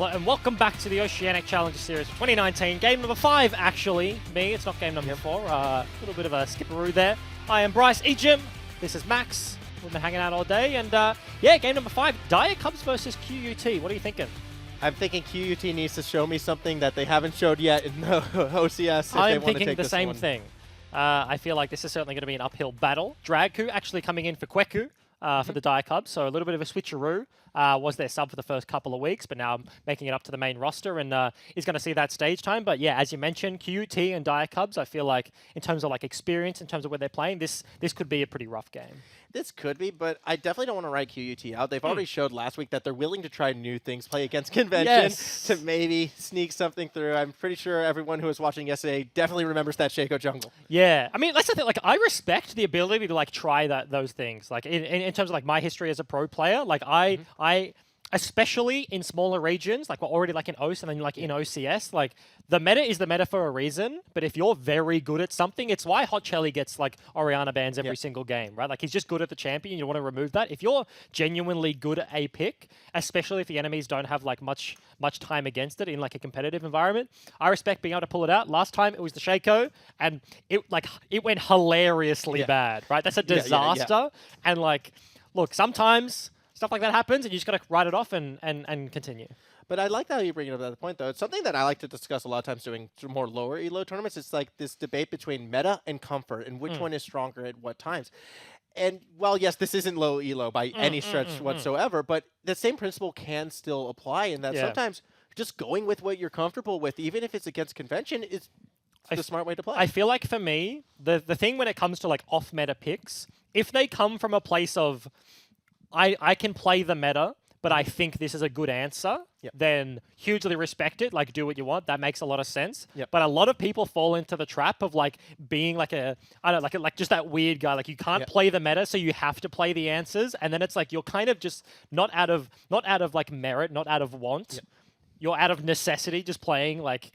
And welcome back to the Oceanic Challenger Series of 2019. Game number 5, actually. It's not game number 4. A little bit of a skipperoo there. I am Bryce Ejim. This is Max. We've been hanging out all day. And yeah, game number 5, Dire Cubs versus QUT. What are you thinking? I'm thinking QUT needs to show me something that they haven't showed yet in the OCS. I'm thinking the same thing. I feel like this is certainly going to be an uphill battle. Dragku actually coming in for QUT for the Dire Cubs, so a little bit of a switcheroo. Was their sub for the first couple of weeks, but now making it up to the main roster and is going to see that stage time. But yeah, as you mentioned, QUT and Dire Cubs, I feel like in terms of like experience, in terms of where they're playing, this could be a pretty rough game. This could be, but I definitely don't want to write QUT out. They've already showed last week that they're willing to try new things, play against convention to maybe sneak something through. I'm pretty sure everyone who was watching yesterday definitely remembers that Shaco jungle. Yeah, I mean, that's the thing. Like, I respect the ability to like try those things. Like in terms of like my history as a pro player, like I especially in smaller regions, like we're already like in OCE and then like in OCS, like the meta is the meta for a reason, but if you're very good at something, it's why Hot Chelly gets like Orianna bans every single game, right? Like he's just good at the champion, you want to remove that. If you're genuinely good at a pick, especially if the enemies don't have like much time against it in like a competitive environment, I respect being able to pull it out. Last time it was the Shaco and it went hilariously bad, right? That's a disaster. And like, look, sometimes stuff like that happens, and you just got to write it off and continue. But I like how you bring it up at that point, though. It's something that I like to discuss a lot of times doing more lower elo tournaments. It's like this debate between meta and comfort, and which one is stronger at what times. And, well, yes, this isn't low elo by any stretch whatsoever, but the same principle can still apply in that sometimes just going with what you're comfortable with, even if it's against convention, is the smart way to play. I feel like for me, the thing when it comes to like off-meta picks, if they come from a place of I can play the meta, but I think this is a good answer, then hugely respect it. Like, do what you want. That makes a lot of sense. But a lot of people fall into the trap of like being like like just that weird guy. Like you can't play the meta, so you have to play the answers, and then it's like you're kind of just not out of like merit, not out of want. You're out of necessity, just playing like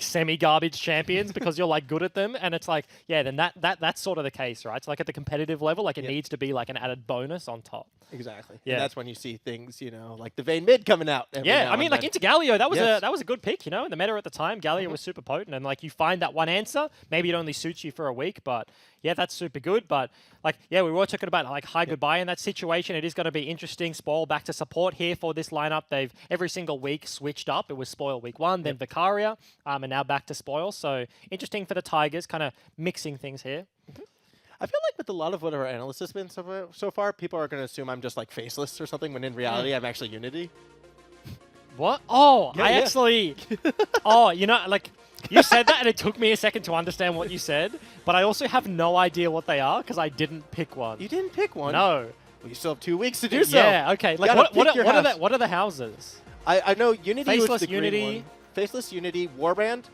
semi-garbage champions because you're like good at them, and it's like, yeah, then that's sort of the case, right? So like at the competitive level, like it needs to be like an added bonus on top. Exactly. Yeah. And that's when you see things, you know, like the Vayne mid coming out. Yeah, I mean, like into Galio, that was a good pick, you know. In the meta at the time, Galio was super potent, and like you find that one answer, maybe it only suits you for a week, but yeah, that's super good. But like, yeah, we were talking about like high goodbye in that situation. It is going to be interesting. Spoil back to support here for this lineup. They've every single week switched up. It was Spoil week 1, then Vicaria, and now back to Spoil. So interesting for the Tigers, kind of mixing things here. I feel like with a lot of what our analysts has been so far, people are going to assume I'm just like faceless or something, when in reality I'm actually Unity. What? Oh, actually... oh, you know, like... You said that, and it took me a second to understand what you said, but I also have no idea what they are because I didn't pick one. You didn't pick one? No. Well, you still have 2 weeks to do so. Yeah, okay. Like, what are the houses? I know Unity Faceless was the Unity. green one. Faceless Unity, Warband,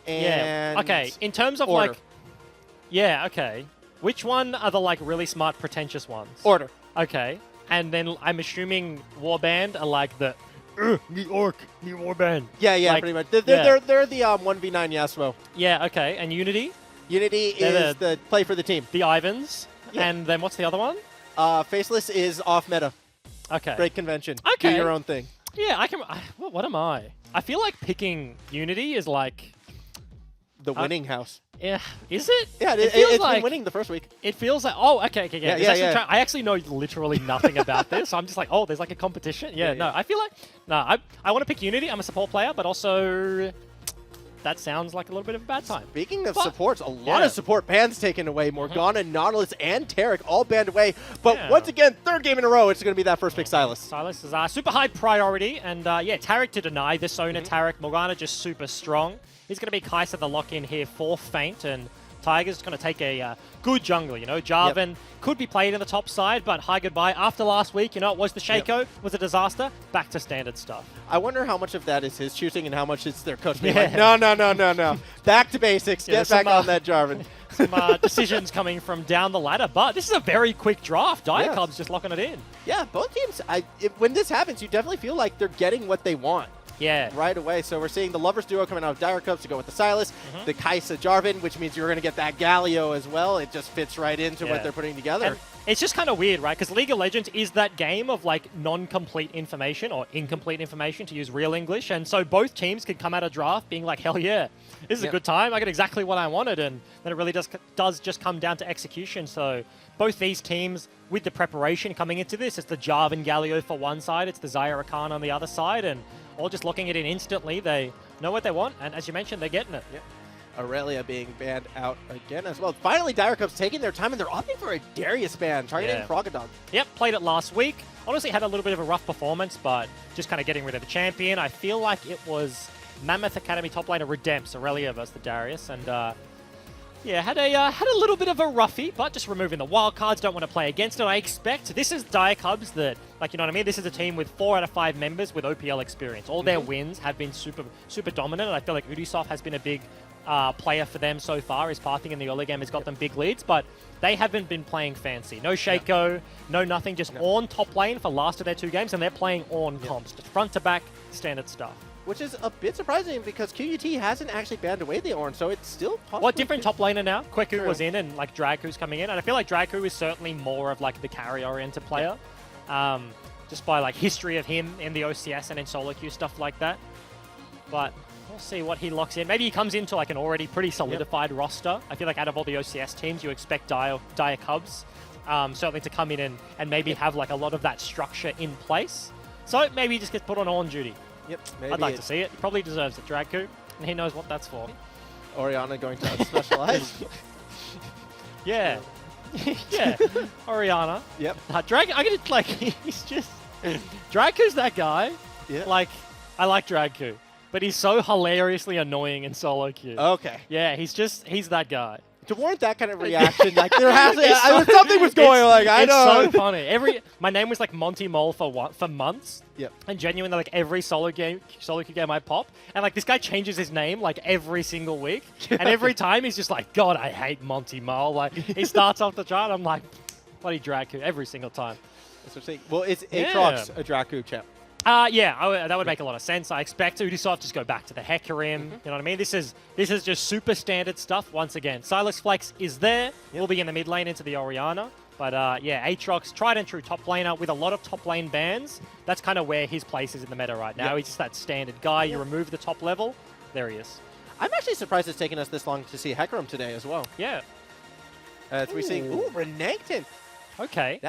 and okay. In terms of Order. like... Yeah, okay. Which one are the like really smart, pretentious ones? Order. Okay. And then I'm assuming Warband are like the... me orc, me warband. Yeah, like, pretty much. They're the 1v9 Yasuo. Yeah, okay. And Unity? Unity is the play for the team. The Ivans. Yeah. And then what's the other one? Faceless is off meta. Okay. Break convention. Okay. Do your own thing. Yeah, I can... what am I? I feel like picking Unity is like... The winning house. Yeah, is it? Yeah, it's like, been winning the first week. It feels like, oh, okay, yeah. I actually know literally nothing about this, so I'm just like, oh, there's like a competition. Yeah, no, I feel like, no, I want to pick Unity. I'm a support player, but also that sounds like a little bit of a bad time. Speaking of supports, a lot of support bans taken away. Morgana, Nautilus, and Taric all banned away. But once again, third game in a row, it's going to be that first pick, Sylas. Sylas is our super high priority, and yeah, Taric to deny this owner, Taric. Morgana just super strong. He's going to be Kai'Sa the lock-in here for Feint, and Tiger's going to take a good jungle, you know. Jarvan could be played in the top side, but high goodbye. After last week, you know, it was the Shaco, was a disaster. Back to standard stuff. I wonder how much of that is his choosing and how much is their coach being like, no. Back to basics. Get back on that Jarvan. Some decisions coming from down the ladder, but this is a very quick draft. Dire Cubs just locking it in. Yeah, both teams, when this happens, you definitely feel like they're getting what they want. Yeah. Right away. So we're seeing the Lovers duo coming out of Dire Cubs to go with the Sylas, the Kai'Sa Jarvan, which means you're going to get that Galio as well. It just fits right into what they're putting together. It's just kind of weird, right? Because League of Legends is that game of like non-complete information or incomplete information, to use real English. And so both teams could come out of draft being like, hell yeah, this is a good time. I got exactly what I wanted. And then it really does just come down to execution. So both these teams, with the preparation coming into this, it's the Jarvan Galio for one side, it's the Zyra Khan on the other side. And all just looking at it instantly, they know what they want. And as you mentioned, they're getting it. Yep. Aurelia being banned out again as well. Finally, Dire Cubs taking their time, and they're opting for a Darius ban, targeting Crocodile. Yep, played it last week. Honestly, had a little bit of a rough performance, but just kind of getting rid of the champion. I feel like it was Mammoth Academy top laner Redempts, Aurelia versus the Darius, and yeah, had a little bit of a roughie, but just removing the wild cards, don't want to play against it. I expect this is Dire Cubs that, like, you know what I mean? This is a team with 4 out of 5 members with OPL experience. All their wins have been super dominant, and I feel like Ubisoft has been a big player for them so far. His pathing in the early game has got them big leads, but they haven't been playing fancy. No Shaco, no nothing, just Ornn top lane for last of their 2 games, and they're playing Ornn comps, just front to back, standard stuff. Which is a bit surprising because QUT hasn't actually banned away the Ornn, so it's still possible. What different top laner now? QUT was in, and like Draku's coming in, and I feel like Draku is certainly more of like the carry-oriented player, just by like history of him in the OCS and in solo queue, stuff like that. But we'll see what he locks in. Maybe he comes into like an already pretty solidified roster. I feel like out of all the OCS teams, you expect Dire Cubs certainly to come in and maybe have like a lot of that structure in place. So maybe he just gets put on Ornn duty. Yep, maybe I'd like to see it. He probably deserves it, Draku, and he knows what that's for. Orianna going to specialize. Yeah. Yeah. Orianna. Yep. I get like, he's just... Draku's that guy. Yeah. Like, I like Draku, but he's so hilariously annoying in solo queue. Okay. Yeah, he's that guy. To warrant that kind of reaction, like there has to, something was going. Like I know. It's so funny. My name was like Monty Mole for months. Yep. And genuinely, like every solo queue game I pop, and like this guy changes his name like every single week, and every time he's just like, God, I hate Monty Mole. Like he starts off the chart, I'm like, bloody Draku every single time. That's what I'm saying. Well, it's Aatrox a Draku champ. Yeah, that would make a lot of sense. I expect Ubisoft just go back to the Hecarim. You know what I mean? This is just super standard stuff once again. Silas Flex is there. We'll be in the mid lane into the Orianna. But yeah, Aatrox, tried and true top laner with a lot of top lane bans. That's kind of where his place is in the meta right now. He's just that standard guy. You remove the top level, there he is. I'm actually surprised it's taken us this long to see Hecarim today as well. Yeah. We're seeing, Renekton. Okay,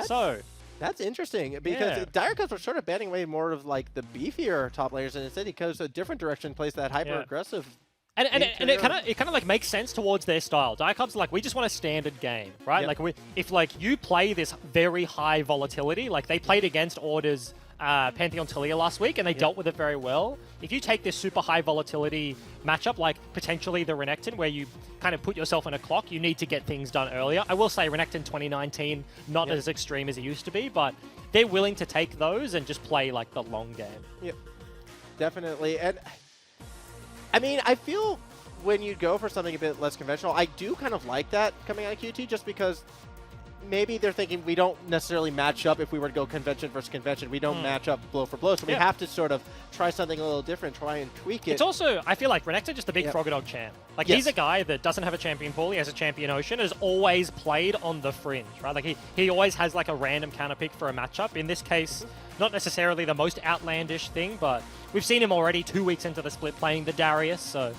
That's interesting because Dire Cubs were sort of banning away more of like the beefier top laners, and instead he goes a different direction, plays that hyper aggressive. And it kind of like makes sense towards their style. Dire Cubs are like, we just want a standard game, right? Like if like you play this very high volatility, like they played against Order's Pantheon Talia last week, and they dealt with it very well. If you take this super high volatility matchup, like potentially the Renekton, where you kind of put yourself in a clock, you need to get things done earlier. I will say Renekton 2019, not as extreme as it used to be, but they're willing to take those and just play like the long game. Yep, definitely. And I mean, I feel when you go for something a bit less conventional, I do kind of like that coming out of QT, just because maybe they're thinking we don't necessarily match up if we were to go convention versus convention. We don't match up blow for blow, so we have to sort of try something a little different, try and tweak it. It's also, I feel like Renekton just a big Frogger champ. Like he's a guy that doesn't have a champion pool, he has a champion ocean, has always played on the fringe, right? Like he always has like a random counter pick for a matchup. In this case, not necessarily the most outlandish thing, but we've seen him already 2 weeks into the split playing the Darius, so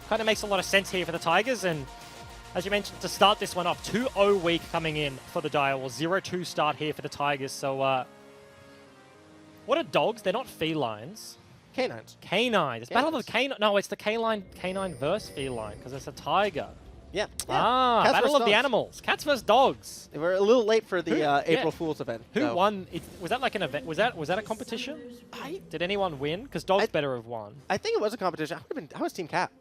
kind of makes a lot of sense here for the Tigers. And as you mentioned, to start this one off, 2-0 week coming in for the Dire Wolves, 0-2 start here for the Tigers. So, what are dogs? They're not felines. Canines. Canines. It's Battle of the Canine. No, it's the canine versus feline, because it's a tiger. Yeah. Battle of dogs. the Animals. Cats versus dogs. They were a little late for the April Fool's event. Who won? Was that like an event? Was that a competition? Did anyone win? Because dogs better have won. I think it was a competition. I was Team Cat.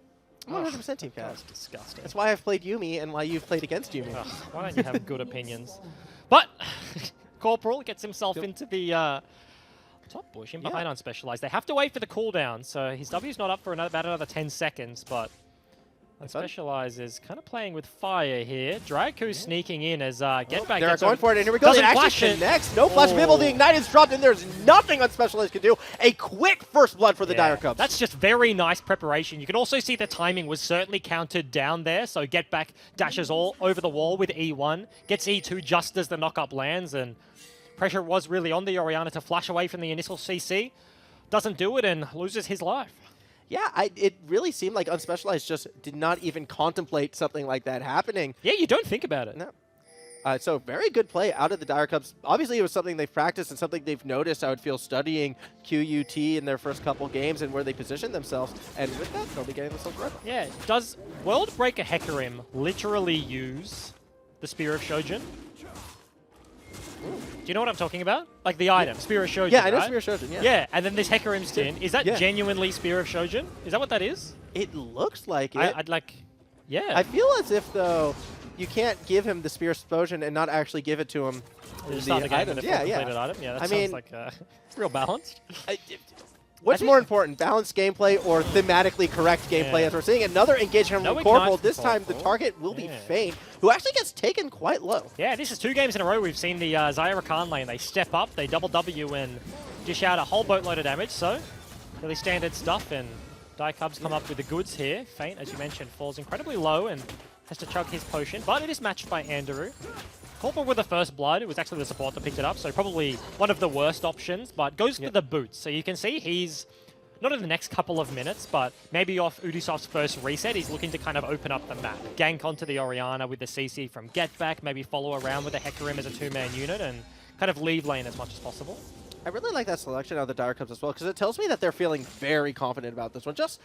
I'm 100% Team Cat. That's disgusting. That's why I've played Yuumi and why you've played against Yuumi. Why don't you have good opinions? But Corporal gets himself into the top bush in behind on Specialized. They have to wait for the cooldown, so his W's not up for about another 10 seconds, but And Specialize is kind of playing with fire here. Draku sneaking in as Get Back. They're going for it, and here we go. It actually connects. No flash available. The Ignite is dropped, and there's nothing Unspecialized can do. A quick first blood for the Dire Cubs. That's just very nice preparation. You can also see the timing was certainly counted down there. So Get Back dashes all over the wall with E1, gets E2 just as the knock-up lands, and pressure was really on the Orianna to flash away from the initial CC. Doesn't do it and loses his life. Yeah, it really seemed like Unspecialized just did not even contemplate something like that happening. Yeah, you don't think about it. No. So very good play out of the Dire Cubs. Obviously, it was something they've practiced and something they've noticed, I would feel, studying QUT in their first couple games and where they position themselves. And with that, they'll be getting themselves ready. Yeah, does World Breaker Hecarim literally use the Spear of Shojin? Do you know what I'm talking about? Like the item, Spear of Shojin, Yeah, I know right? Spear of Shojin, yeah. Yeah, and then this Hecarim skin. Is that genuinely Spear of Shojin? Is that what that is? It looks like it. I'd like... Yeah. I feel as if, though, you can't give him the Spear of Explosion and not actually give it to him. Start the game with a completed item. Yeah, that sounds like real balanced. What's more important, balanced gameplay or thematically correct gameplay? As we're seeing another engagement from Corporal. This time the target will be Fane, who actually gets taken quite low. Yeah, this is 2 games in a row we've seen the Zyra Khan lane. They step up, they double W and dish out a whole boatload of damage. So really standard stuff, and Dire Cubs come up with the goods here. Fane, as you mentioned, falls incredibly low and has to chug his potion, but it is matched by Andrew. Corporal with the first blood. It was actually the support that picked it up, so probably one of the worst options, but goes for the boots. So you can see he's, not in the next couple of minutes, but maybe off Ubisoft's first reset, he's looking to kind of open up the map. Gank onto the Orianna with the CC from Get Back, maybe follow around with the Hecarim as a 2-man unit, and kind of leave lane as much as possible. I really like that selection of the Dire Cubs as well, because it tells me that they're feeling very confident about this one. Just,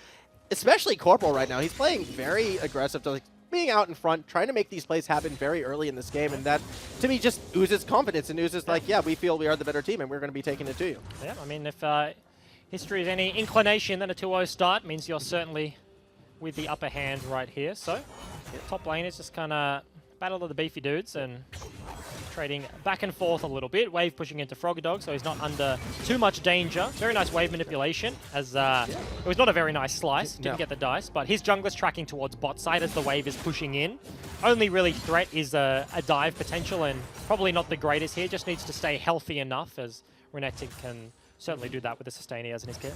especially Corporal right now. He's playing very aggressive, like, being out in front, trying to make these plays happen very early in this game, and that, to me, just oozes confidence and oozes like, yeah, we feel we are the better team, and we're going to be taking it to you. Yeah, I mean, if history is any inclination, then a 2-0 start means you're certainly with the upper hand right here. So, top lane is just kind of battle of the beefy dudes and trading back and forth a little bit. Wave pushing into Frogdog, so he's not under too much danger. Very nice wave manipulation, as it was not a very nice slice. Didn't get the dice, but his jungler's tracking towards bot side as the wave is pushing in. Only really threat is a dive potential, and probably not the greatest here. Just needs to stay healthy enough, as Renekton can certainly do that with the sustain he has in his kit.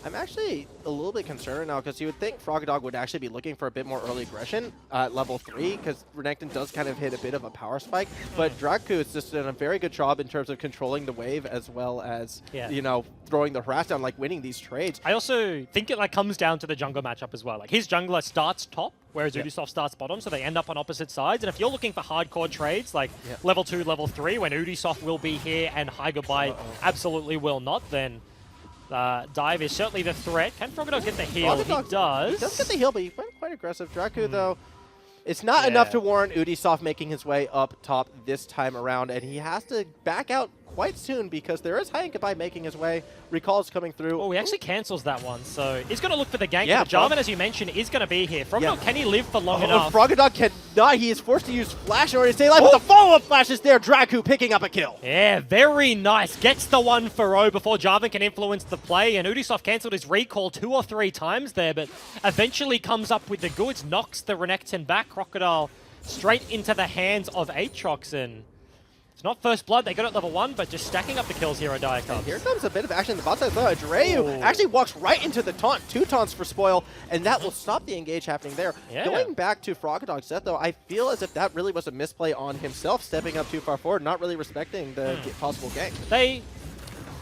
I'm actually a little bit concerned now, because you would think Frogdog would actually be looking for a bit more early aggression at level 3, because Renekton does kind of hit a bit of a power spike, but Draku has just done a very good job in terms of controlling the wave as well as, you know, throwing the harass down, like winning these trades. I also think it like comes down to the jungle matchup as well. Like his jungler starts top, whereas Ubisoft starts bottom, so they end up on opposite sides. And if you're looking for hardcore trades, like level 2, level 3, when Ubisoft will be here and High Goodbye absolutely will not, then dive is certainly the threat. Can Frogdog get the heal? He does. He does get the heal, but he went quite aggressive. Draku, though, it's not enough to warrant Ubisoft making his way up top this time around, and he has to back out quite soon because there is High and Goodbye making his way. Recall's coming through. Oh, he actually cancels that one, so he's going to look for the gank. Yeah, Jarvan, as you mentioned, is going to be here. Frogdog, can he live for long enough? Frogdog cannot. He is forced to use Flash in order to stay alive, but the follow-up Flash is there. Draku picking up a kill. Yeah, very nice. Gets the 1 for O before Jarvan can influence the play, and Ubisoft cancelled his recall 2 or 3 times there, but eventually comes up with the goods, knocks the Renekton back. Crocodile straight into the hands of Aatrox, and it's not first blood, they got it level 1, but just stacking up the kills here at Dire Cubs. Here comes a bit of action in the bot side. Dreyu actually walks right into the taunt. 2 taunts for spoil, and that will stop the engage happening there. Going back to Frogdog's set, though, I feel as if that really was a misplay on himself, stepping up too far forward, not really respecting the possible gank. They,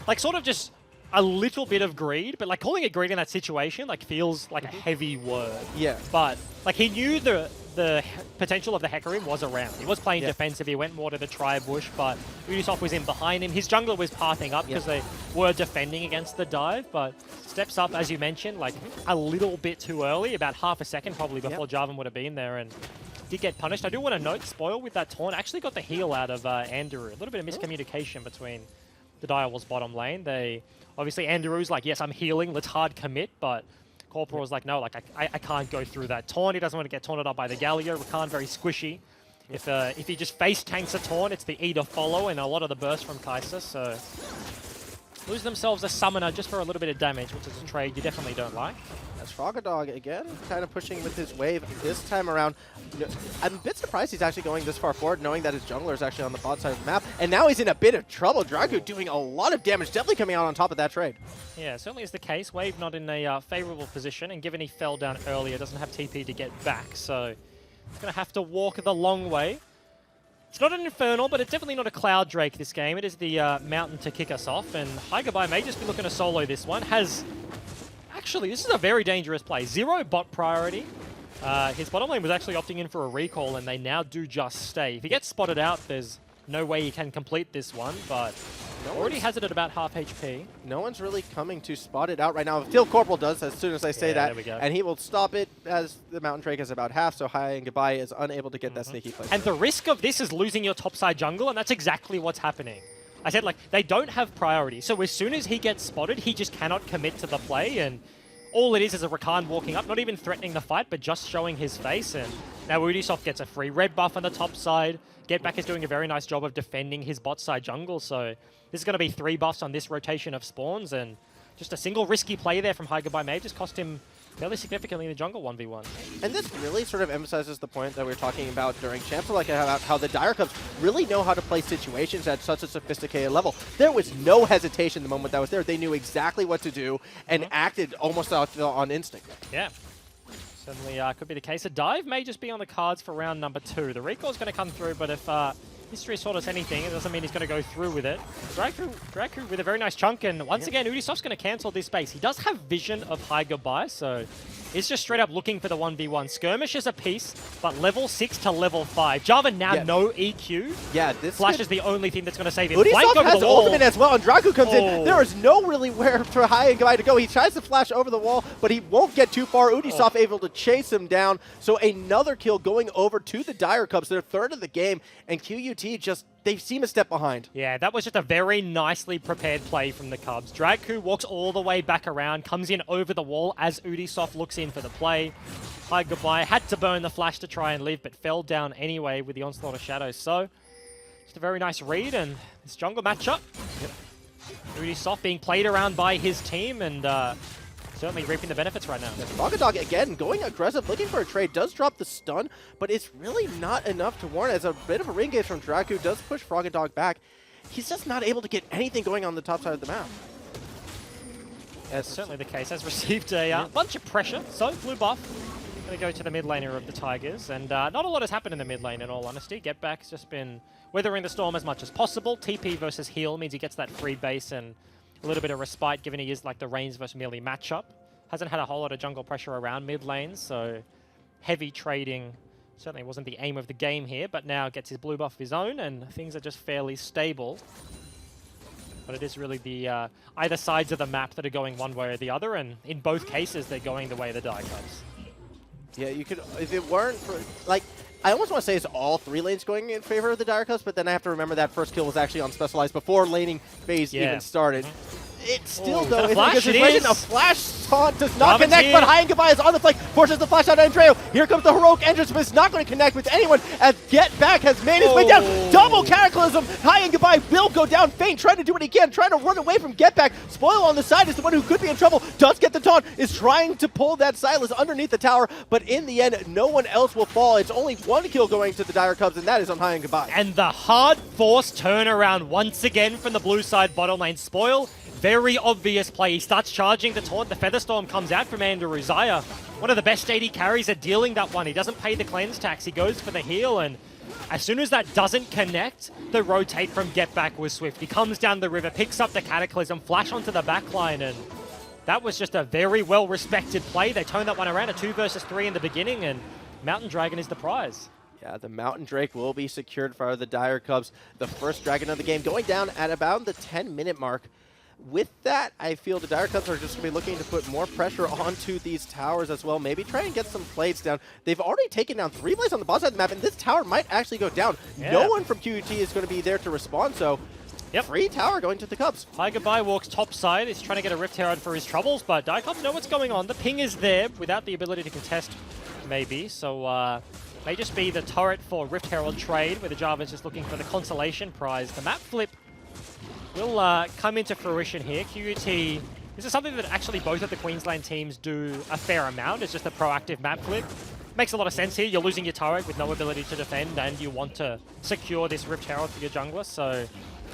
like, sort of just a little bit of greed, but, like, calling it greed in that situation, like, feels like a heavy word. Yeah. But, like, he knew the potential of the Hecarim was around. He was playing defensive, he went more to the tri-bush, but Ubisoft was in behind him. His jungler was pathing up because they were defending against the dive, but steps up, as you mentioned, like a little bit too early, about half a second probably before Jarvan would have been there, and did get punished. I do want to note, Spoil with that taunt actually got the heal out of Andrew. A little bit of miscommunication between the Direwolves bottom lane. They, obviously Andrew's like, yes, I'm healing, let's hard commit, but Corporal was like, no, like I can't go through that taunt. He doesn't want to get taunted up by the Galio. Rakan very squishy. If he just face tanks a taunt, it's the E to follow and a lot of the burst from Kai'Sa. So lose themselves a summoner just for a little bit of damage, which is a trade you definitely don't like. That's Froggadog again, kind of pushing with his wave this time around. You know, I'm a bit surprised he's actually going this far forward, knowing that his jungler is actually on the bot side of the map. And now he's in a bit of trouble. Dragu doing a lot of damage, definitely coming out on top of that trade. Yeah, certainly is the case. Wave not in a favorable position, and given he fell down earlier, doesn't have TP to get back. So he's going to have to walk the long way. It's not an Infernal, but it's definitely not a Cloud Drake this game. It is the Mountain to kick us off, and Haigabai may just be looking to solo this one. Actually, this is a very dangerous play. 0 bot priority. His bottom lane was actually opting in for a recall, and they now do just stay. If he gets spotted out, there's no way he can complete this one, but already has it at about half HP. No one's really coming to spot it out right now. Steel Corporal does as soon as I say that, there we go. and he will stop it as the Mountain Drake is about half, so Haigabai is unable to get that sneaky play. And the risk of this is losing your topside jungle, and that's exactly what's happening. I said, like, they don't have priority, so as soon as he gets spotted, he just cannot commit to the play, and all it is a Rakan walking up, not even threatening the fight, but just showing his face, and now Ubisoft gets a free red buff on the top side. Getback is doing a very nice job of defending his bot side jungle, so this is going to be 3 buffs on this rotation of spawns, and just a single risky play there from Haigabai may just cost him fairly significantly in the jungle 1v1. And this really sort of emphasizes the point that we were talking about during Champs, like about how the Dire Cubs really know how to play situations at such a sophisticated level. There was no hesitation the moment that was there. They knew exactly what to do and acted almost on instinct. Yeah. Certainly could be the case. A dive may just be on the cards for round number 2. The recall is going to come through, but if history has taught us anything, it doesn't mean he's going to go through with it. Draku with a very nice chunk, and once again, Ubisoft's going to cancel this base. He does have vision of Haigabai, so he's just straight up looking for the 1v1. Skirmish is a piece, but level 6 to level 5. Java now no EQ. Yeah, this Flash is the only thing that's going to save him. Ubisoft has ultimate as well, and Draku comes in. Oh. There is no really where for Haigabai to go. He tries to flash over the wall, but he won't get too far. Ubisoft able to chase him down. So another kill going over to the Dire Cubs. They're third of the game, and QUT just, they seem a step behind. Yeah, that was just a very nicely prepared play from the Cubs. Draku walks all the way back around, comes in over the wall as Ubisoft looks in for the play. Haigabai had to burn the flash to try and live, but fell down anyway with the Onslaught of Shadows. So, just a very nice read, and this jungle matchup. Ubisoft being played around by his team, and certainly reaping the benefits right now. Froggadog again going aggressive, looking for a trade, does drop the stun, but it's really not enough to warrant, as a bit of a ring gauge from Draku does push Froggadog back. He's just not able to get anything going on the top side of the map. That's certainly the case. Has received a bunch of pressure, so blue buff. Going to go to the mid laner of the Tigers, and not a lot has happened in the mid lane in all honesty. Getback's just been weathering the storm as much as possible. TP versus heal means he gets that free base and a little bit of respite, given he is like the Reigns versus melee matchup. Hasn't had a whole lot of jungle pressure around mid lane, so heavy trading certainly wasn't the aim of the game here, but now gets his blue buff of his own, and things are just fairly stable. But it is really the either sides of the map that are going one way or the other, and in both cases, they're going the way of the Dire Cubs. Yeah, you could, if it weren't for, like, I almost want to say it's all 3 lanes going in favor of the Dire Cubs, but then I have to remember that first kill was actually on Specialized before laning phase even started. It's still, though, it's like a situation. A flash taunt does not connect, but Haigabai is on the flank, forces the flash out of Andreo. Here comes the heroic entrance, but it's not going to connect with anyone, as Getback has made his way down. Double Cataclysm. Haigabai will go down, Feint trying to do what he can, trying to run away from Getback. Spoil on the side is the one who could be in trouble, does get the taunt, is trying to pull that Silas underneath the tower, but in the end, no one else will fall. It's only 1 kill going to the Dire Cubs, and that is on Haigabai. And the hard-forced turnaround once again from the blue side bottom lane. Spoil. Very obvious play. He starts charging the taunt. The Featherstorm comes out from Andrew Uzziah. One of the best AD carries at dealing that one. He doesn't pay the cleanse tax. He goes for the heal, and as soon as that doesn't connect, the rotate from Getback was swift. He comes down the river, picks up the Cataclysm, flash onto the backline, and that was just a very well-respected play. They turned that one around, a 2 versus 3 in the beginning, and Mountain Dragon is the prize. Yeah, the Mountain Drake will be secured for the Dire Cubs. The first Dragon of the game going down at about the 10-minute mark. With that, I feel the Dire Cubs are just going to be looking to put more pressure onto these towers as well. Maybe try and get some plates down. They've already taken down 3 plates on the bottom side of the map, and this tower might actually go down. Yeah. No one from QUT is going to be there to respond, so free tower going to the Cubs. Haigabai walks top side. He's trying to get a Rift Herald for his troubles, but Dire Cubs know what's going on. The ping is there without the ability to contest, maybe. So may just be the turret for Rift Herald trade, where the Java's just looking for the consolation prize. The map flip will come into fruition here. QUT, this is something that actually both of the Queensland teams do a fair amount. It's just a proactive map flip. Makes a lot of sense here. You're losing your turret with no ability to defend, and you want to secure this Rift Herald for your jungler, so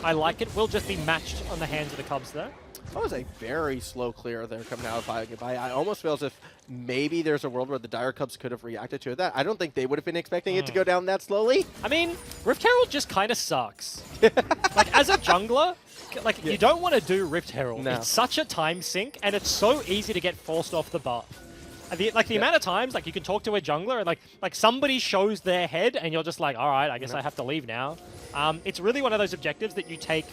I like it. Will just be matched on the hands of the Cubs there. That was a very slow clear there coming out of High Goodbye. I almost feel as if maybe there's a world where the Dire Cubs could have reacted to that. I don't think they would have been expecting it to go down that slowly. I mean, Rift Herald just kind of sucks. Like, as a jungler, like, you don't want to do Rift Herald. No. It's such a time sink, and it's so easy to get forced off the buff. The amount of times, like, you can talk to a jungler and, like somebody shows their head, and you're just like, all right, I guess I have to leave now. It's really one of those objectives that you take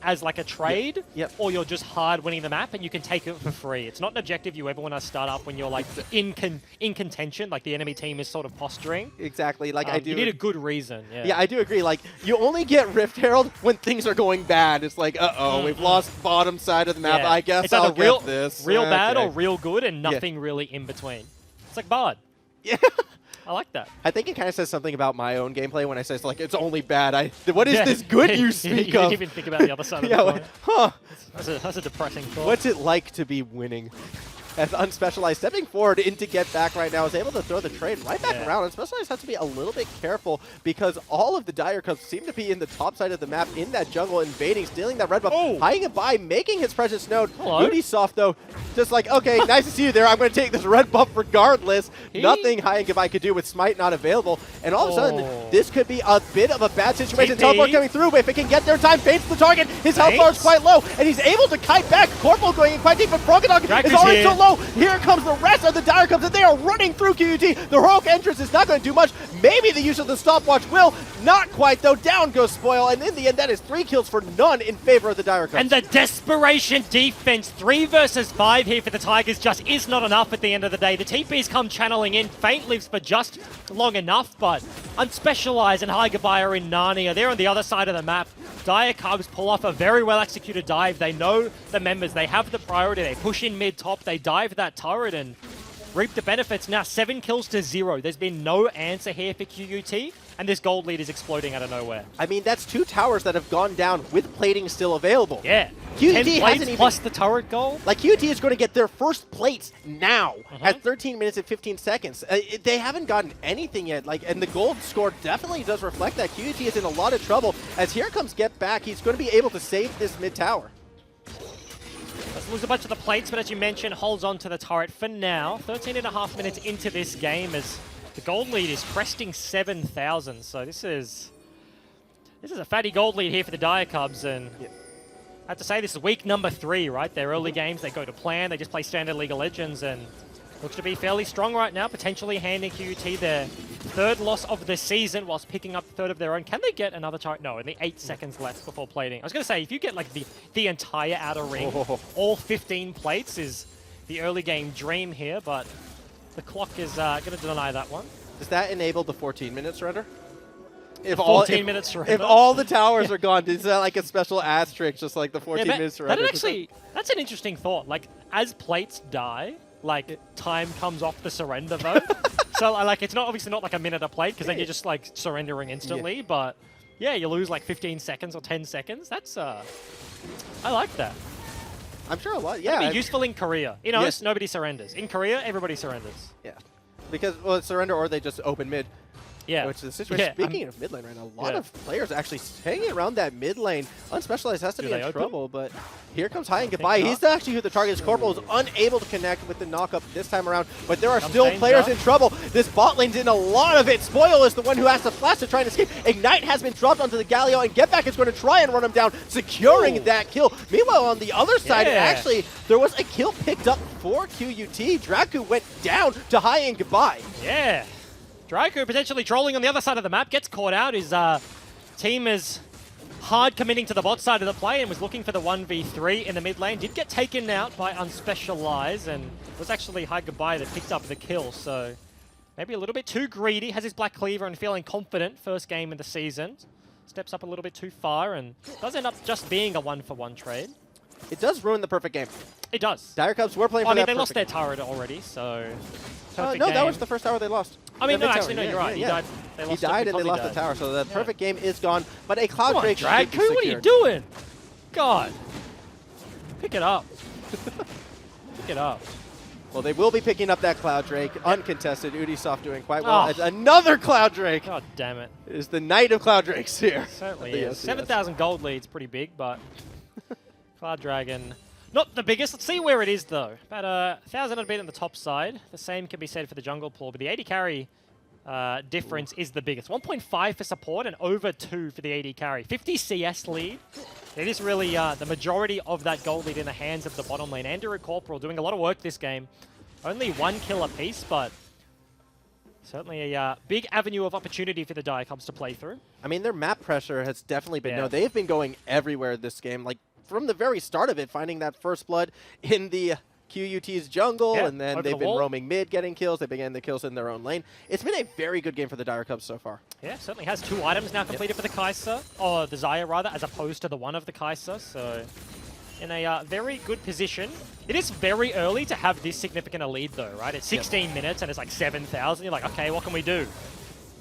as like a trade, or you're just hard winning the map and you can take it for free. It's not an objective you ever want to start up when you're like in contention, like the enemy team is sort of posturing. Exactly. Like I do. You need a good reason. Yeah, I do agree. Like you only get Rift Herald when things are going bad. It's like, we've lost bottom side of the map. I guess it's I'll real, get this. Real bad or real good, and nothing really in between. It's like Bard. Yeah. I like that. I think it kind of says something about my own gameplay when I say, like, it's only bad. What is this good you speak you of? didn't even think about the other side of the coin. Huh. That's a depressing thought. What's it like to be winning? As Unspecialized stepping forward into get back right now is able to throw the trade right back around. Unspecialized has to be a little bit careful because all of the Dire Cubs seem to be in the top side of the map in that jungle, invading, stealing that red buff, hiding it by, making his presence known. Ubisoft, though, just like, okay, nice to see you there. I'm going to take this red buff regardless. Nothing High and Goodbye could do with Smite not available. And all of a sudden, this could be a bit of a bad situation. Teleport coming through, but if it can get there in time, faints the target. His health bar is quite low, and he's able to kite back. Corporal going in quite deep, but Frogedog is already so low. Here comes the rest of the Dire Cubs, and they are running through QUT. The heroic entrance is not going to do much. Maybe the use of the stopwatch will. Not quite, though. Down goes Spoil, and in the end, that is 3 kills for none in favor of the Dire Cubs. And the desperation defense, 3 versus 5 here for the Tigers, just is not enough at the end of the day. The TPs come channeling in. Faint lives for just long enough, but Unspecialized and High Goodbye are in Narnia. They're on the other side of the map. Dire Cubs pull off a very well-executed dive. They know the members. They have the priority. They push in mid-top. They dive that turret and reap the benefits. Now 7 kills to 0. There's been no answer here for QUT, and this gold lead is exploding out of nowhere. I mean, that's 2 towers that have gone down with plating still available. Yeah. QUT 10 plates hasn't even, plus the turret gold? Like, QUT is going to get their first plates now at 13 minutes and 15 seconds. They haven't gotten anything yet, like, and the gold score definitely does reflect that. QUT is in a lot of trouble. As here comes Get Back, he's going to be able to save this mid tower. Let's lose a bunch of the plates, but as you mentioned, holds on to the turret for now. 13.5 minutes into this game as the gold lead is cresting 7,000. So this is a fatty gold lead here for the Dire Cubs, and I have to say this is week number 3, right? Their early games, they go to plan, they just play standard League of Legends, and looks to be fairly strong right now, potentially handing QUT their 3rd loss of the season whilst picking up 3rd of their own. Can they get another turret? No, only 8 seconds left before plating. I was going to say, if you get like the entire outer ring, all 15 plates is the early game dream here, but the clock is going to deny that one. Does that enable the 14-minute surrender? If 14 minutes surrender? If all the towers are gone, is that like a special asterisk, just like the 14 minutes surrender? That's an interesting thought. Like, as plates die, like, time comes off the surrender, though. So, like, it's not obviously not like a minute a plate, because then you're just, like, surrendering instantly. But, yeah, you lose, like, 15 seconds or 10 seconds. That's, I like that. I'm sure a lot, It'd be useful in Korea. In OS, nobody surrenders. In Korea, everybody surrenders. Yeah. Because, well, it's surrender or they just open mid. Yeah. Which is the situation. Speaking of mid lane right now, a lot of players actually hanging around that mid lane. Unspecialized has to be in trouble, but here comes High and Goodbye. He's actually who the target is. Corporal is unable to connect with the knockup this time around, but there are still players in trouble. This bot lane's in a lot of it. Spoil is the one who has to flash to try and escape. Ignite has been dropped onto the Galio, and Get Back is going to try and run him down, securing that kill. Meanwhile, on the other side, actually, there was a kill picked up for QUT. Draku went down to High and Goodbye. Yeah. Draku potentially trolling on the other side of the map, gets caught out. His team is hard committing to the bot side of the play and was looking for the 1v3 in the mid lane. Did get taken out by Unspecialized, and it was actually High Goodbye that picked up the kill. So maybe a little bit too greedy. Has his Black Cleaver and feeling confident first game of the season. Steps up a little bit too far and does end up just being a 1-for-1 trade. It does ruin the perfect game. It does. Dire Cubs were playing for that they lost their turret already, so... no, that was the first tower they lost. I mean, no, actually, no, you're right. He died. He died and they lost the tower, so the perfect game is gone. But a Cloud Drake Draku, what are you doing? God. Pick it up. Pick it up. Well, they will be picking up that Cloud Drake. Uncontested. Ubisoft doing quite well. Oh. It's another Cloud Drake. God damn it. It is the night of Cloud Drakes here. Certainly The is. OCS. 7,000 gold lead's pretty big, but Cloud Dragon, not the biggest. Let's see where it is, though. About 1,000 had been on the top side. The same can be said for the jungle pool, but the AD carry difference is the biggest. 1.5 for support and over 2 for the AD carry. 50 CS lead. It is really the majority of that gold lead in the hands of the bottom lane. Andrew and Corporal doing a lot of work this game. Only 1 kill apiece, but certainly a big avenue of opportunity for the Diacubs to play through. I mean, their map pressure has definitely been Yeah. they've been going everywhere this game. Like, from the very start of it, finding that first blood in the QUT's jungle, Yeah, and then over they've the been wall. roaming mid, getting kills. They've been getting the kills in their own lane. It's been a very good game for the Dire Cubs so far. Yeah, certainly has 2 items now completed for the Kai'Sa, or the Xayah rather, as opposed to the one of the Kai'Sa, so in a very good position. It is very early to have this significant a lead though, right? It's 16 minutes and it's like 7,000. You're like, okay, what can we do?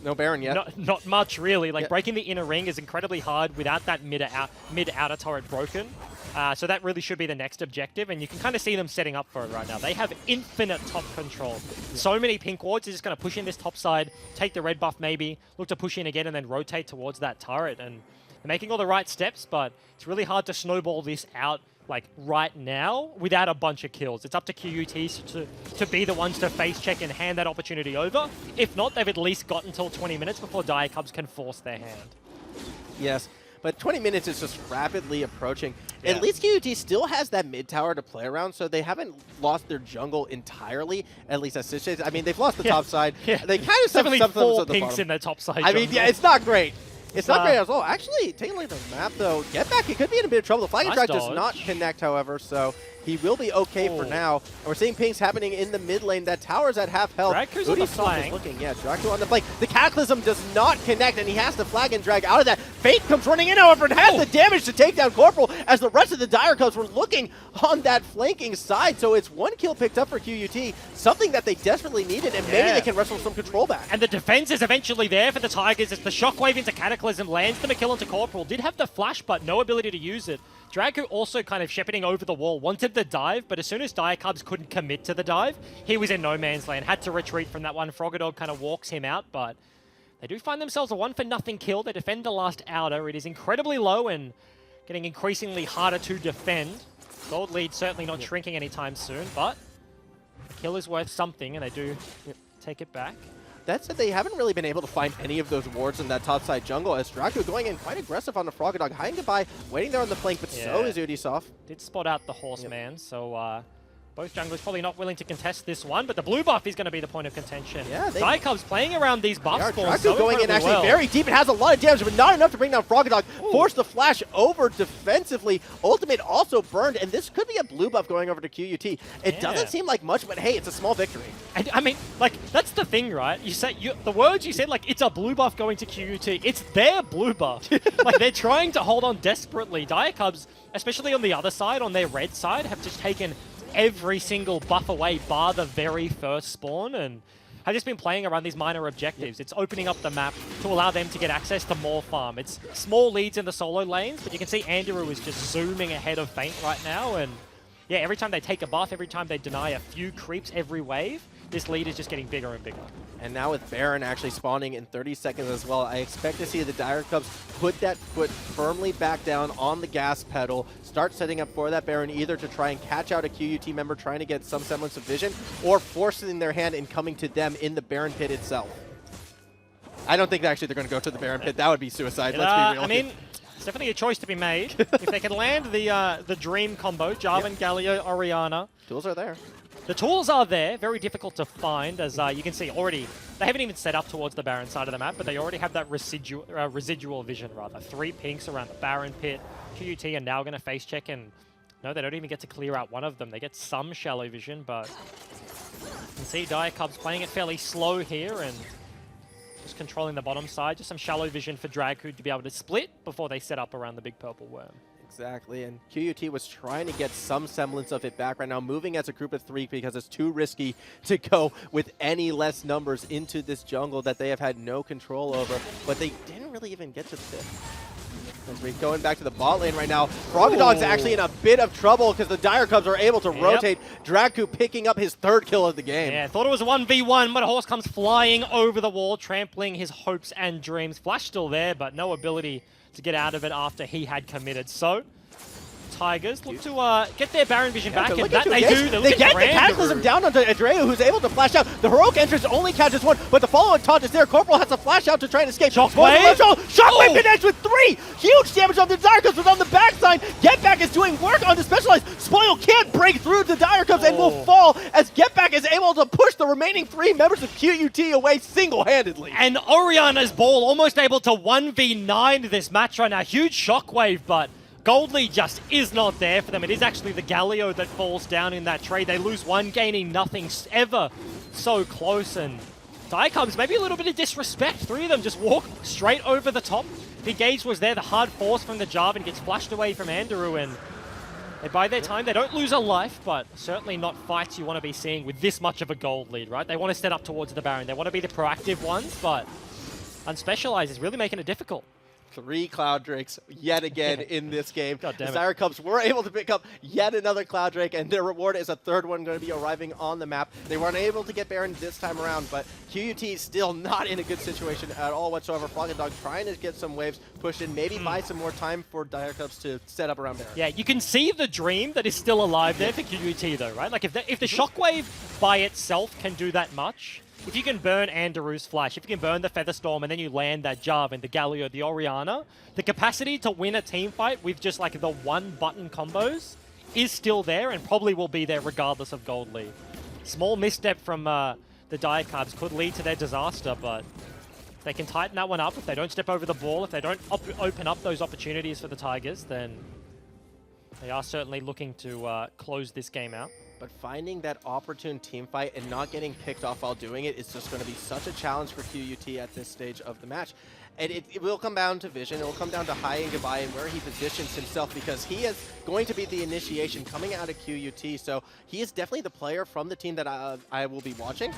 No Baron yet. Not much really. Like Yeah. breaking the inner ring is incredibly hard without that mid-outer turret broken. So that really should be the next objective, and you can kind of see them setting up for it right now. They have infinite top control. So many pink wards are just going to push in this top side, take the red buff maybe, look to push in again, and then rotate towards that turret. And they're making all the right steps, but it's really hard to snowball this out like right now without a bunch of kills. It's up to QUT to be the ones to face check and hand that opportunity over. If not, they've at least got until 20 minutes before Diacubs can force their hand. Yes. But 20 minutes is just rapidly approaching. Yeah. At least QUT still has that mid tower to play around, so they haven't lost their jungle entirely, at least at this stage. I mean, they've lost the top side. Yeah. They kind of Definitely have 4 at the pinks bottom. in their top side. I mean, jungle. yeah, it's not great. It's not Uh, great at all. Actually, taking a look at the map, though, Get Back, he could be in a bit of trouble. The Flag Nice Drag does dodge. not connect, however, so he will be okay for Oh. now. And we're seeing pings happening in the mid lane. That tower's at half health. Draku's on the Ubisoft is flank. looking, yeah, Draku on the flank. The Cataclysm does not connect, and he has to Flag and Drag out of that. Fate comes running in, however, and has the damage to take down Corporal, as the rest of the Dire Cubs were looking on that flanking side. So it's 1 kill picked up for QUT, something that they desperately needed, and maybe Yeah. they can wrestle some control back. And the defense is eventually there for the Tigers as the shockwave into Cataclysm lands them a kill into Corporal. Did have the flash, but no ability to use it. Draku also kind of shepherding over the wall, wanted the dive, but as soon as Diacubs couldn't commit to the dive, he was in no man's land, had to retreat from that one. Froggadog kind of walks him out, but they do find themselves a 1-for-nothing kill. They defend the last outer. It is incredibly low and getting increasingly harder to defend. Gold lead certainly not shrinking anytime soon, but the kill is worth something, and they do take it back. That said, they haven't really been able to find any of those wards in that topside jungle, as Draku going in quite aggressive on the Froggadog, hiding goodbye, waiting there on the flank, but so Yeah. is Ubisoft. Did spot out the Horseman, so both junglers probably not willing to contest this one, but the blue buff is going to be the point of contention. Yeah, they- Diacubs playing around these buff spawns Draku so going in incredibly actually well. very deep. It has a lot of damage, but not enough to bring down Froggadog. Force the flash over defensively. Ultimate also burned, and this could be a blue buff going over to QUT. It Yeah. doesn't seem like much, but hey, it's a small victory. And I mean, like, that's the thing, right? You say the words you said, like, it's a blue buff going to QUT. It's their blue buff. Like, they're trying to hold on desperately. Diacubs, especially on the other side, on their red side, have just taken every single buff away, bar the very first spawn, and have just been playing around these minor objectives. It's opening up the map to allow them to get access to more farm. It's small leads in the solo lanes, but you can see Andrew is just zooming ahead of Feint right now, and yeah, every time they take a buff, every time they deny a few creeps every wave, this lead is just getting bigger and bigger. And now with Baron actually spawning in 30 seconds as well, I expect to see the Dire Cubs put that foot firmly back down on the gas pedal, start setting up for that Baron, either to try and catch out a QUT member trying to get some semblance of vision, or forcing their hand and coming to them in the Baron pit itself. I don't think actually they're going to go to the Baron pit. That would be suicide, let's be real. I mean, it's definitely a choice to be made. If they can land the dream combo, Jarvan, Galio, Orianna, Tools are there. the tools are there, very difficult to find, as you can see already. They haven't even set up towards the Baron side of the map, but they already have that residual vision, rather. 3 pinks around the Baron pit. QUT are now going to face check, and no, they don't even get to clear out one of them. They get some shallow vision, but you can see Diacubs playing it fairly slow here, and just controlling the bottom side. Just some shallow vision for Draku to be able to split before they set up around the big purple worm. Exactly, and QUT was trying to get some semblance of it back right now, moving as a group of 3 because it's too risky to go with any less numbers into this jungle that they have had no control over, but they didn't really even get to the pit. As we're going back to the bot lane right now, Frogdog's actually in a bit of trouble because the Dire Cubs are able to rotate. Draku picking up his 3rd kill of the game. Yeah, thought it was a 1v1, but a horse comes flying over the wall, trampling his hopes and dreams. Flash still there, but no ability to get out of it after he had committed. So, Tigers look to get their Baron vision back, and that they do. They get the Cataclysm down onto Andreu, who's able to flash out. The heroic entrance only catches 1, but the follow-up taunt is there. Corporal has to flash out to try and escape. Shockwave! Shockwave connects with 3! Huge damage on the Dire Cubs, but on the backside, Getback is doing work on the Specialized. Spoil can't break through the Dire Cubs and will fall as Getback is able to push the remaining 3 members of QUT away single-handedly. And Oriana's ball almost able to 1v9 this match right now. Huge Shockwave, but Gold lead just is not there for them. It is actually the Galio that falls down in that trade. They lose 1, gaining nothing, ever so close. And Diacubs, maybe a little bit of disrespect. 3 of them just walk straight over the top. The engage was there. The hard force from the Jarvan gets flashed away from Andrew, and they bide their time. They don't lose a life, but certainly not fights you want to be seeing with this much of a gold lead, right? They want to set up towards the Baron. They want to be the proactive ones, but Unspecialized is really making it difficult. 3 Cloud Drakes yet again in this game. God damn the it. Dire Cubs were able to pick up yet another Cloud Drake, and their reward is a 3rd one going to be arriving on the map. They weren't able to get Baron this time around, but QUT still not in a good situation at all whatsoever. Dog trying to get some waves pushed in, maybe buy some more time for Dire Cubs to set up around Baron. Yeah, you can see the dream that is still alive there for QUT though, right? Like if the Shockwave by itself can do that much, if you can burn Andrew's Flash, if you can burn the Featherstorm, and then you land that Jarvan, the Galio, the Oriana, the capacity to win a team fight with just like the 1-button combos is still there and probably will be there regardless of gold lead. Small misstep from the Diacubs could lead to their disaster, but they can tighten that one up. If they don't step over the ball, if they don't open up those opportunities for the Tigers, then they are certainly looking to close this game out. But finding that opportune team fight and not getting picked off while doing it is just going to be such a challenge for QUT at this stage of the match. And it will come down to vision. It will come down to Hi and Goodbye and where he positions himself, because he is going to be the initiation coming out of QUT. So he is definitely the player from the team that I will be watching.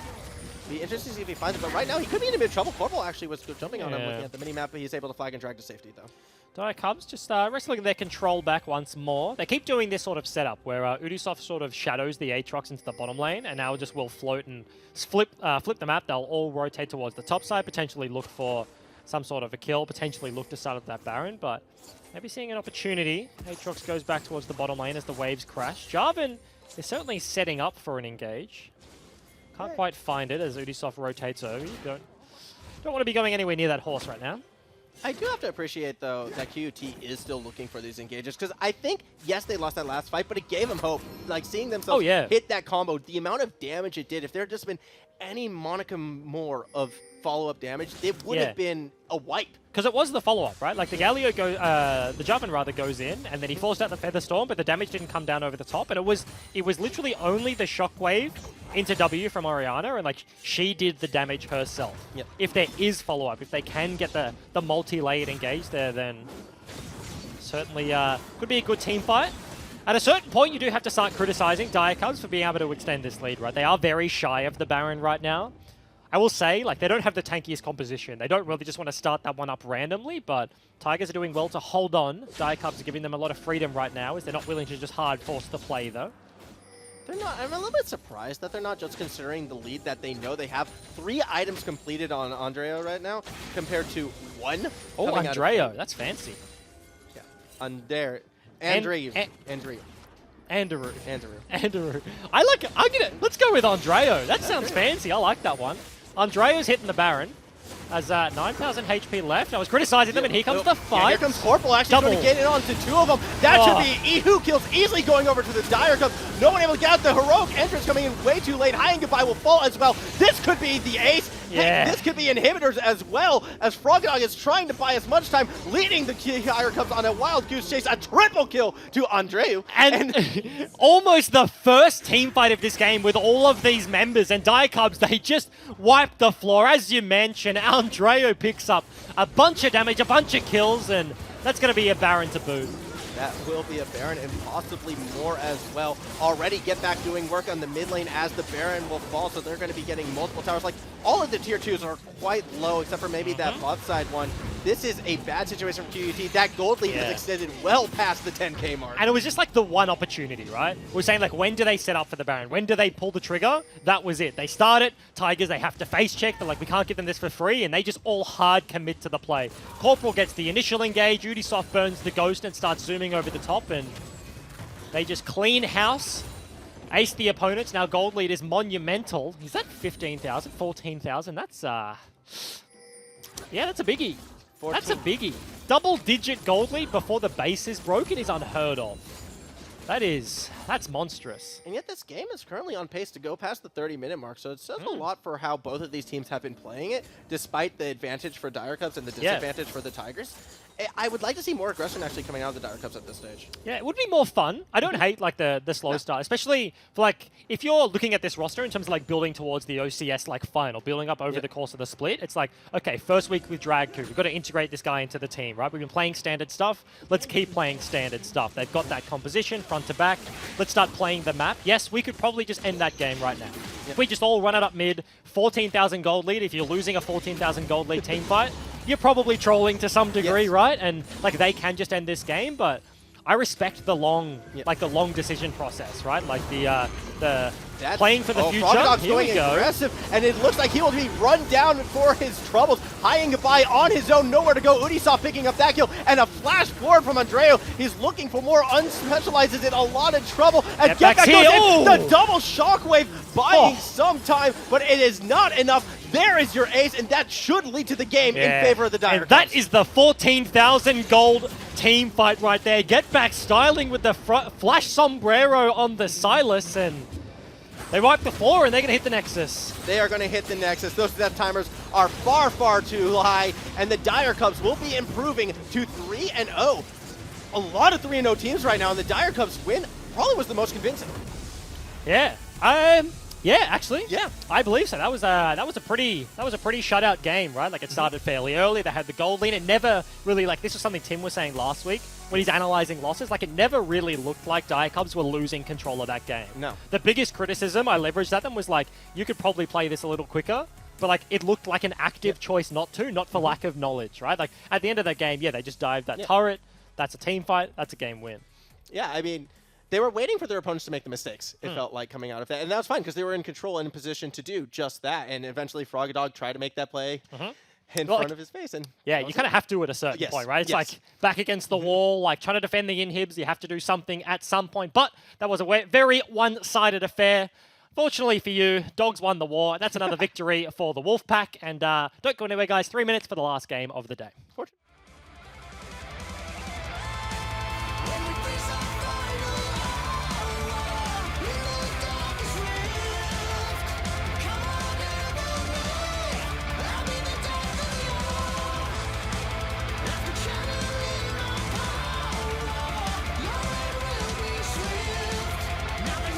Be interesting to see if he finds it, but right now he could be in a bit of trouble. Corporal actually was jumping on him looking at the minimap, but he's able to flag and drag to safety though. Diacubs just wrestling their control back once more. They keep doing this sort of setup where Ubisoft sort of shadows the Aatrox into the bottom lane, and now just will float and flip the map. They'll all rotate towards the top side, potentially look for some sort of a kill, potentially look to start up that Baron, but maybe seeing an opportunity. Aatrox goes back towards the bottom lane as the waves crash. Jarvan is certainly setting up for an engage. Can't quite find it as Ubisoft rotates over. You don't want to be going anywhere near that horse right now. I do have to appreciate, though, that QUT is still looking for these engages, because I think, yes, they lost that last fight, but it gave them hope. Like, seeing themselves hit that combo, the amount of damage it did, if there had just been any monicum more of follow-up damage, it would have been a wipe. Because it was the follow-up, right? Like, the Galio the Jarvan rather goes in, and then he forced out the Featherstorm, but the damage didn't come down over the top, and it was literally only the Shockwave into W from Oriana, and like she did the damage herself. Yep. If there is follow-up, if they can get the multi-layered engage there, then certainly could be a good team fight. At a certain point, you do have to start criticizing Diacubs for being able to extend this lead, right? They are very shy of the Baron right now. I will say, like, they don't have the tankiest composition. They don't really just want to start that one up randomly, but Tigers are doing well to hold on. Diacubs are giving them a lot of freedom right now, as they're not willing to just hard force the play, though. They're not. I'm a little bit surprised that they're not just considering the lead that they know they have. 3 items completed on Andreo right now, compared to 1. Oh, Andreo, that's fancy. Yeah, Andrew. Let's go with Andreo. That sounds fancy. I like that one. Andreo's hitting the Baron. Has 9,000 HP left. I was criticizing them, and here comes the fight. Yeah, here comes Corporal actually trying to get it on to 2 of them. That should be Ehu kills easily going over to the Dire Cubs. No one able to get out. The heroic entrance coming in way too late. Hi and Goodbye will fall as well. This could be the ace. Yeah. This could be inhibitors as well, as Frogdog is trying to buy as much time, leading the Dire Cubs on a wild goose chase. A triple kill to Andreu. And almost the first team fight of this game with all of these members, and Diacubs, they just wiped the floor. As you mentioned, Andreo picks up a bunch of damage, a bunch of kills, and that's going to be a Baron to boot. That will be a Baron and possibly more as well. Already Get Back doing work on the mid lane as the Baron will fall, so they're going to be getting multiple towers. Like, all of the tier 2s are quite low, except for maybe that bot side one. this is a bad situation for QUT. That gold lead has extended well past the 10K mark. And it was just like the one opportunity, right? We're saying like, when do they set up for the Baron? When do they pull the trigger? That was it. They start it. Tigers, they have to face check. They're like, we can't give them this for free. And they just all hard commit to the play. Corporal gets the initial engage. Ubisoft burns the ghost and starts zooming over the top. And they just clean house. Ace the opponents. Now gold lead is monumental. Is that 15,000? 14,000? That's, yeah, that's a biggie. 14. That's a biggie. Double-digit gold lead before the base is broken is unheard of. That's monstrous. And yet this game is currently on pace to go past the 30-minute mark, so it says a lot for how both of these teams have been playing it, despite the advantage for Dire Cubs and the disadvantage for the Tigers. I would like to see more aggression actually coming out of the Dire Cubs at this stage. Yeah, it would be more fun. I don't hate like the slow start, especially for like if you're looking at this roster in terms of like building towards the OCS like final, building up over the course of the split. It's like, okay, first week with Drag we've got to integrate this guy into the team, right? We've been playing standard stuff. Let's keep playing standard stuff. They've got that composition front to back. Let's start playing the map. Yes, we could probably just end that game right now. If we just all run it up mid, 14,000 gold lead. If you're losing a 14,000 gold lead team fight, you're probably trolling to some degree, right? And like they can just end this game, but I respect the long, like the long decision process, right? Like the playing for the future. Frogdog's Here going we go. aggressive, and it looks like he will be run down for his troubles. High and goodbye on his own, nowhere to go. Ubisoft picking up that kill, and a flash forward from Andreo. He's looking for more, unspecialized, is in a lot of trouble. And get back goes in, the double shockwave buying some time, but it is not enough. There is your ace, and that should lead to the game in favor of the Dire Cubs. That is the 14,000 gold team fight right there. Get back styling with the flash sombrero on the Silas, and they wipe the floor, and they're going to hit the Nexus. They are going to hit the Nexus. Those death timers are far, far too high, and the Dire Cubs will be improving to 3-0. A lot of 3-0 teams right now, and the Dire Cubs win probably was the most convincing. Yeah. Yeah, actually, I believe so. That was a pretty shutout game, right? Like it started fairly early. They had the gold lead. It never really this was something Tim was saying last week when he's analyzing losses. Like it never really looked like Dire Cubs were losing control of that game. No. The biggest criticism I leveraged at them was like you could probably play this a little quicker, but like it looked like an active choice not to, not for lack of knowledge, right? Like at the end of that game, they just dived that turret. That's a team fight. That's a game win. Yeah, I mean, they were waiting for their opponents to make the mistakes, it felt like, coming out of that. And that was fine because they were in control and in position to do just that. And eventually Frogdog tried to make that play in front of his face. And yeah, you kind of have to at a certain point, right? It's like back against the wall, like trying to defend the inhibs. You have to do something at some point. But that was a very one-sided affair. Fortunately for you, Dogs won the war. That's another victory for the Wolfpack. And don't go anywhere, guys. 3 minutes for the last game of the day.